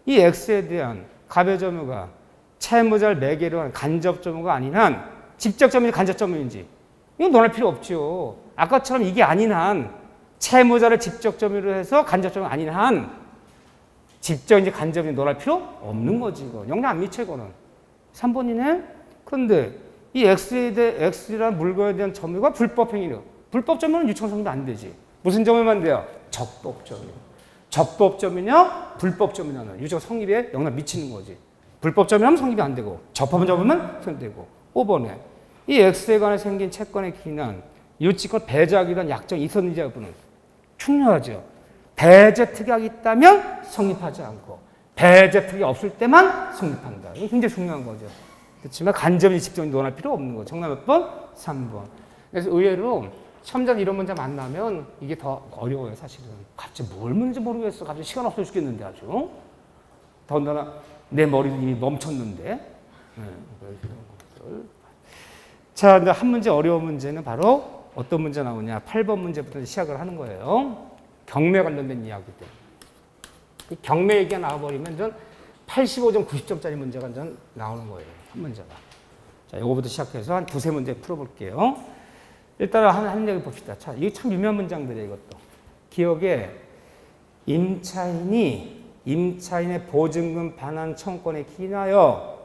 이 X에 대한 갑의 점유가 채무자를 매개로 한 간접 점유가 아닌 한 직접 점유인지 간접 점유인지 이건 논할 필요 없죠. 아까처럼 이게 아닌 한 채무자를 직접 점유로 해서 간접 점유 아닌 한 직접인지 간접인지 논할 필요 없는 거지 이거. 영향 안 미쳐 이거는. 3번이네. 그런데 이 X라는 물건에 대한 점유가 불법 행위로. 불법 점유는 유치권 성립 안 되지. 무슨 점유만 돼요? 적법 점유. 적법 점유냐 불법 점유냐는 유치권 성립에 영향 미치는 거지. 불법 점유하면 성립이 안 되고 적법 점유면 성립되고. 5번에 이 X에 관해 생긴 채권의 기인한 유치권 배제하기란 약정이 있었는지 여부는 중요하죠. 배제 특약이 있다면 성립하지 않고 배제 특약이 없을 때만 성립한다. 이게 굉장히 중요한 거죠. 그렇지만 간접이 직접이 논할 필요 없는 거죠. 정답 몇 번? 3번. 그래서 의외로 첨단 이런 문제 만나면 이게 더 어려워요, 사실은. 갑자기 뭘 묻는지 모르겠어. 갑자기 시간 없어 죽겠는데 아주. 더군다나 내 머리도 이미 멈췄는데. 네. 자, 근데 한 문제 어려운 문제는 바로 어떤 문제 나오냐. 8번 문제부터 시작을 하는 거예요. 경매 관련된 이야기들. 경매 얘기가 나와버리면 전 85점, 90점짜리 문제가 전 나오는 거예요. 한 문제가. 자, 이거부터 시작해서 한 두세 문제 풀어볼게요. 일단 한 얘기 봅시다. 자, 이게 참 유명한 문장들이에요, 이것도. 기억에 임차인의 보증금 반환 청구권에 기인하여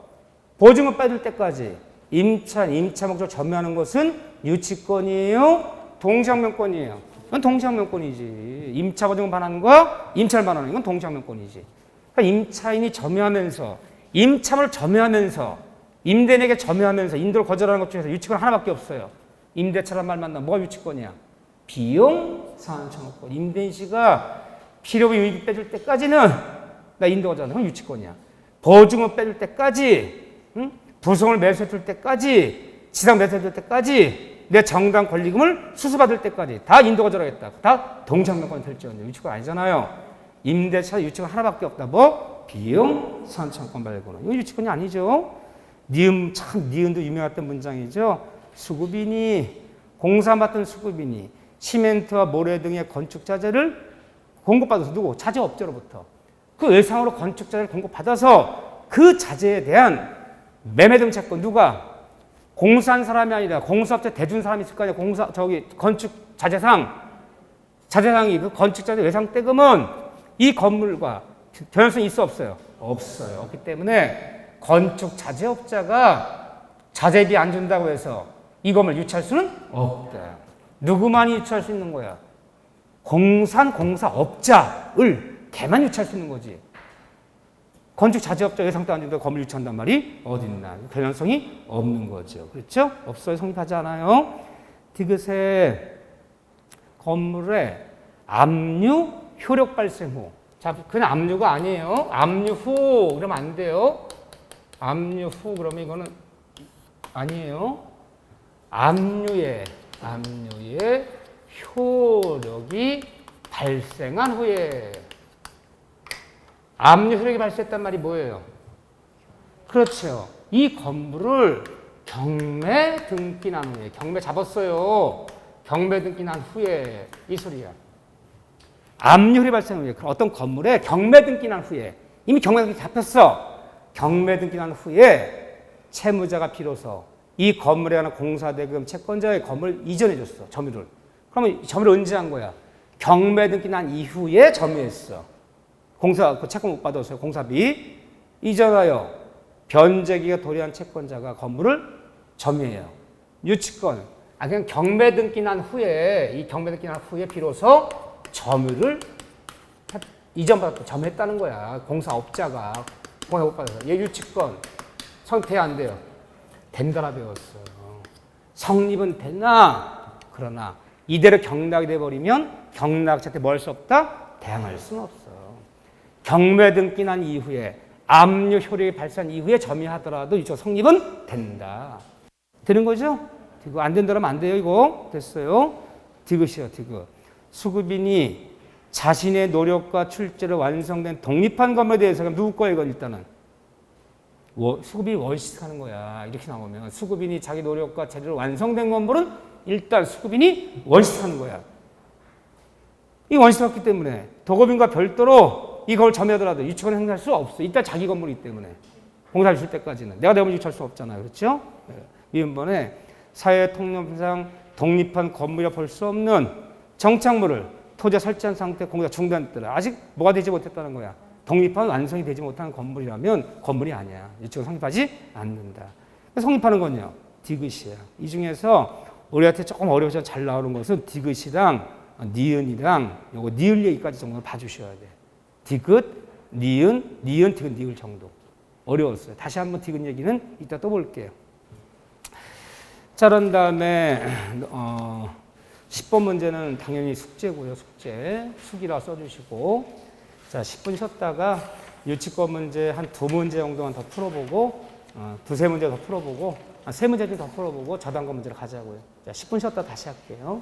보증금 빼줄 때까지 임차 목적 점유하는 것은 유치권이에요? 동시항명권이에요? 이건 동시항명권이지. 임차 보증금 반환하는 거야? 임차를 반환하는 건 동시항명권이지. 그러니까 임차인이 점유하면서 임차물을 점유하면서 임대인에게 점유하면서 인도를 거절하는 것 중에서 유치권 하나밖에 없어요. 임대차란 말만 나면 뭐가 유치권이야? 비용 상환 청구권. 임대인 씨가 필요비 유익 빼줄 때까지는 나 인도 거절하는 건 유치권이야. 보증금 빼줄 때까지, 부속을 매수해줄 때까지, 지상 매수해줄 때까지, 내 정당 권리금을 수수받을 때까지 다 인도 거절하겠다. 다 동시항명권이 될지언정 유치권 아니잖아요. 임대차 유치권 하나밖에 없다. 뭐? 비용 상환 청구권 말고는. 이거 유치권이 아니죠. 니은도 유명했던 문장이죠. 수급인이 공사 맡은 수급인이 시멘트와 모래 등의 건축 자재를 공급받아서 누구? 자재업자로부터 그 외상으로 건축 자재를 공급받아서 그 자재에 대한 매매 등 채권 누가? 공사한 사람이 아니라 공사업체 대준 사람이 있을 거 아니야. 건축 자재상이 그 건축자재 외상대금은 이 건물과 변환성이 있어 없어요? 없어요. 없기 때문에 건축 자재업자가 자재비 안 준다고 해서 이 건물 유치할 수는 없다. 누구만이 유치할 수 있는 거야? 공사업자를 걔만 유치할 수 있는 거지. 건축 자재업자 외상도 안 준다고 건물 유치한단 말이 어딨나. 변환성이 없는 거죠. 그렇죠? 없어요. 성립하지 않아요. 디귿의 건물에 압류 효력 발생 후. 자, 그냥 압류가 아니에요. 압류 후 그러면 안 돼요. 압류 후 그러면 이거는 아니에요. 압류의 효력이 발생한 후에. 압류 효력이 발생했단 말이 뭐예요? 그렇죠. 이 건물을 경매 등기 난 후에. 경매 잡았어요. 경매 등기 난 후에. 이 소리야. 압류율이 발생한 후에. 어떤 건물에 경매 등기 난 후에. 이미 경매 등기 잡혔어. 경매 등기 난 후에 채무자가 비로소 이 건물에 관한 공사대금 채권자의 건물을 이전해줬어. 점유를. 그러면 점유를 언제 한 거야? 경매 등기 난 이후에 점유했어. 그 채권 못 받았어요. 공사비. 이전하여 변제기가 도래한 채권자가 건물을 점유해요. 유치권. 그냥 경매 등기 난 후에, 이 경매 등기 난 후에 비로소 점유를 이전받았고 점유했다는 거야. 공사업자가. 공사 못 받아서. 얘 유치권. 성립돼 안 돼요? 된다라 배웠어요. 성립은 되나? 그러나 이대로 경락이 돼버리면 경락자한테 뭐 할 수 없다? 대항할 수는 없어. 경매 등기 난 이후에 압류 효력이 발생한 이후에 점유하더라도 이쪽 성립은 된다. 되는 거죠? 이거 안 된다면 안 돼요. 이거 됐어요. 디귿이요. 디귿. 수급인이 자신의 노력과 출제로 완성된 독립한 건물에 대해서 누구 거예요? 이건 일단은 수급인이 월시하는 거야. 이렇게 나오면 수급인이 자기 노력과 재료로 완성된 건물은 일단 수급인이 월시하는 거야. 이 원시했기 때문에 도급인과 별도로 이 건물 점유하더라도 유치권 행사할 수 없어. 일단 자기 건물이기 때문에. 공사를 줄 때까지는. 내가 내 건물 유치할 수 없잖아요. 그렇죠? 이번에 사회 통념상 독립한 건물이라 볼 수 없는 정착물을 토지에 설치한 상태 공사 중단했더라. 아직 뭐가 되지 못했다는 거야. 독립한 완성이 되지 못한 건물이라면 건물이 아니야. 유치권 성립하지 않는다. 성립하는 건요. 디귿이야. 이 중에서 우리한테 조금 어려워서 잘 나오는 것은 디귿이랑 니은이랑 요거 니을 얘기까지 정도는 봐주셔야 돼. 디귿, 니은, 디귿, 니을 정도. 어려웠어요. 다시 한번 디귿 얘기는 이따 또 볼게요. 자, 그런 다음에 10번 문제는 당연히 숙제고요. 숙이라 써주시고 자 10분 쉬었다가 유치권 문제 한 2문제 정도만 더 풀어보고 두세 문제 더 풀어보고 3문제 좀 더 풀어보고 자단권 문제를 가자고요. 자 10분 쉬었다 다시 할게요.